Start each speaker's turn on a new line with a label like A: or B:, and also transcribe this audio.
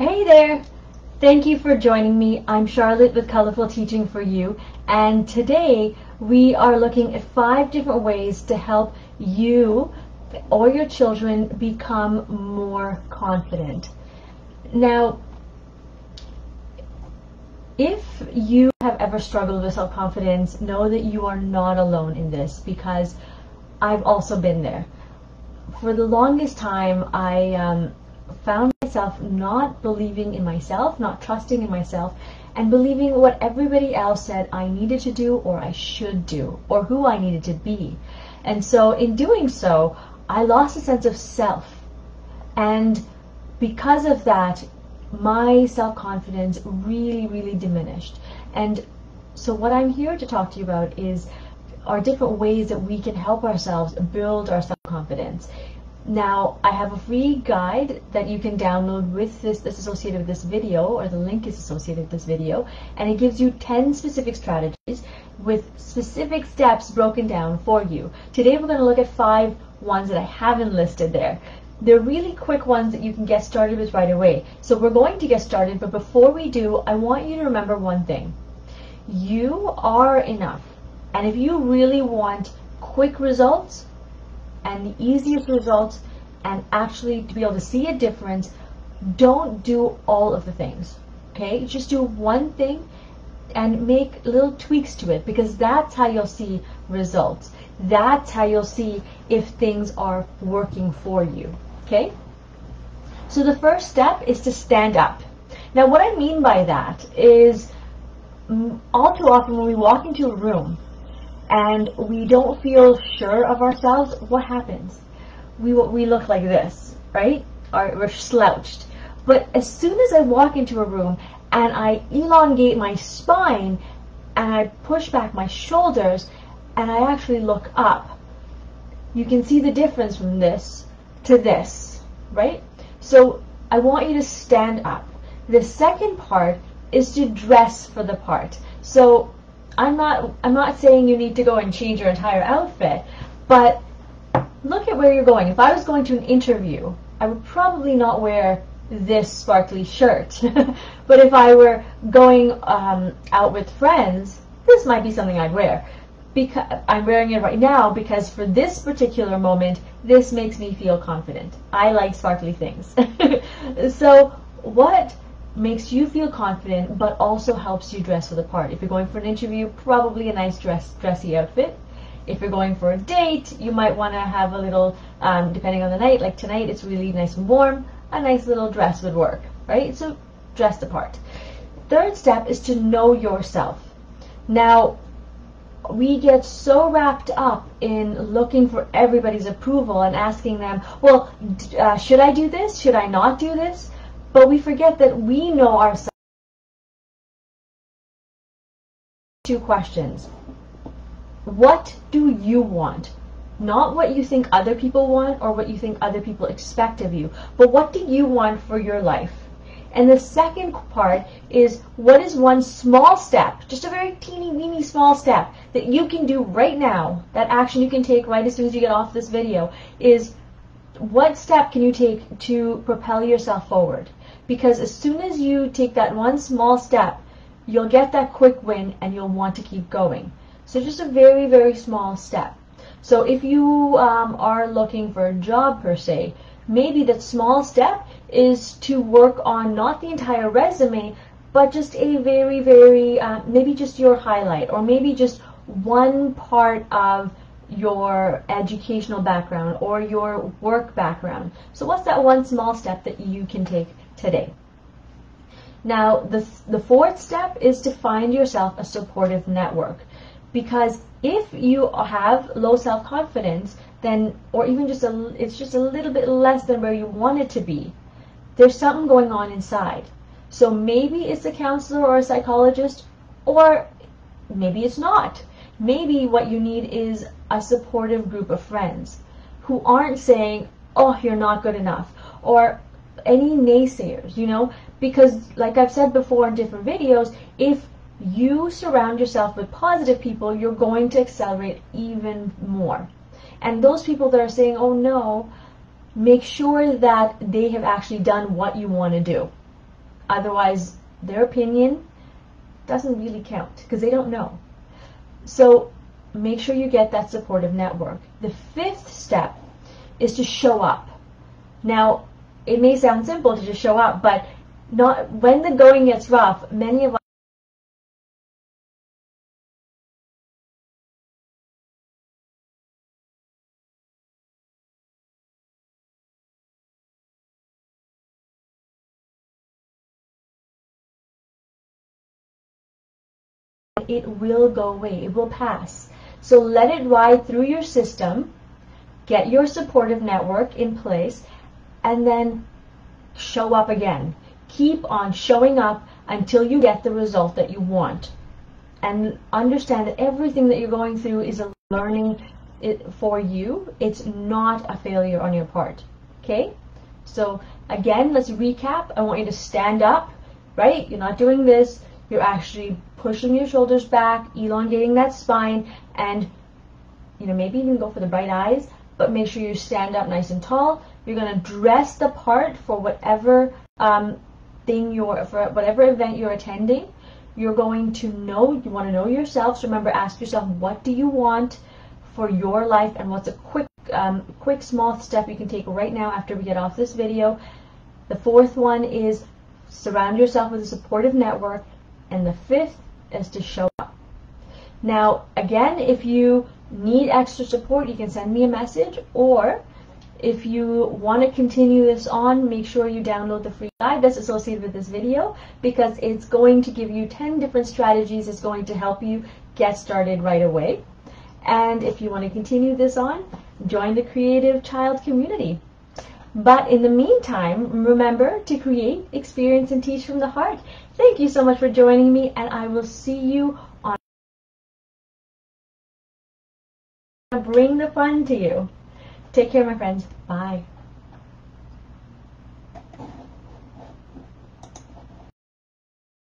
A: Hey there! Thank you for joining me. I'm Charlotte with Colorful Teaching for You, and today we are looking at 5 different ways to help you or your children become more confident. Now, if you have ever struggled with self-confidence, know that you are not alone in this, because I've also been there. For the longest time, I found myself not believing in myself, not trusting in myself, and believing what everybody else said I needed to do or I should do, or who I needed to be. And so in doing so, I lost a sense of self. And because of that, my self-confidence really diminished. And so what I'm here to talk to you about are different ways that we can help ourselves build our self-confidence. Now, I have a free guide that you can download with that's associated with this video, or the link is associated with this video, and it gives you 10 specific strategies with specific steps broken down for you. Today we're going to look at 5 ones that I haven't listed there. They're really quick ones that you can get started with right away. So we're going to get started, but before we do, I want you to remember one thing. You are enough. And if you really want quick results and the easiest results and actually to be able to see a difference, don't do all of the things, okay? Just do one thing and make little tweaks to it, because that's how you'll see results. That's how you'll see if things are working for you, okay? So the first step is to stand up. Now what I mean by that is all too often when we walk into a room and we don't feel sure of ourselves, what happens? We look like this, right? Or we're slouched. But as soon as I walk into a room and I elongate my spine and I push back my shoulders and I actually look up, you can see the difference from this to this, right? So I want you to stand up. The second part is to dress for the part. So I'm not saying you need to go and change your entire outfit, but look at where you're going. If I was going to an interview, I would probably not wear this sparkly shirt. But if I were going out with friends, this might be something I'd wear. Because I'm wearing it right now because for this particular moment, this makes me feel confident. I like sparkly things. So what makes you feel confident but also helps you dress for the part? If you're going for an interview, probably a nice dressy outfit. If you're going for a date, you might want to have a little, depending on the night, like tonight it's really nice and warm, a nice little dress would work, right? So dress the part. Third step is to know yourself. Now, we get so wrapped up in looking for everybody's approval and asking them, well, should I do this? Should I not do this? But we forget that we know ourselves. 2 questions. What do you want? Not what you think other people want or what you think other people expect of you, but what do you want for your life? And the second part is, what is one small step, just a very teeny weeny small step that you can do right now, that action you can take right as soon as you get off this video, is what step can you take to propel yourself forward? Because as soon as you take that one small step, you'll get that quick win and you'll want to keep going. So just a very small step. So if you are looking for a job per se, maybe that small step is to work on not the entire resume, but just a very, maybe just your highlight, or maybe just one part of your educational background or your work background. So what's that one small step that you can take today? Now, the fourth step is to find yourself a supportive network. Because if you have low self-confidence, then, or even it's just a little bit less than where you want it to be, there's something going on inside. So maybe it's a counselor or a psychologist, or maybe it's not. Maybe what you need is a supportive group of friends who aren't saying, oh, you're not good enough, or any naysayers, you know, because like I've said before in different videos, if you surround yourself with positive people, you're going to accelerate even more. And those people that are saying, oh no, make sure that they have actually done what you want to do. Otherwise, their opinion doesn't really count because they don't know. So make sure you get that supportive network. The fifth step is to show up. Now, it may sound simple to just show up, but not when the going gets rough. Many of us it will go away. It will pass. So let it ride through your system. Get your supportive network in place, and then show up again. Keep on showing up until you get the result that you want. And understand that everything that you're going through is a learning for you. It's not a failure on your part. Okay? So again, let's recap. I want you to stand up, right? You're not doing this. You're actually pushing your shoulders back, elongating that spine, and maybe even go for the bright eyes, but make sure you stand up nice and tall. You're going to dress the part for whatever whatever event you're attending. You're going to know, you want to know yourself. So remember, ask yourself, what do you want for your life, and what's a quick small step you can take right now after we get off this video. The fourth one is surround yourself with a supportive network, and the fifth is to show up. Now, again, if you need extra support, you can send me a message, or if you want to continue this on, make sure you download the free guide that's associated with this video, because it's going to give you 10 different strategies. It's going to help you get started right away. And if you want to continue this on, join the Creative Child community. But in the meantime, remember to create, experience, and teach from the heart. Thank you so much for joining me, and I will see you on Bring the Fun to You. Take care, my friends. Bye.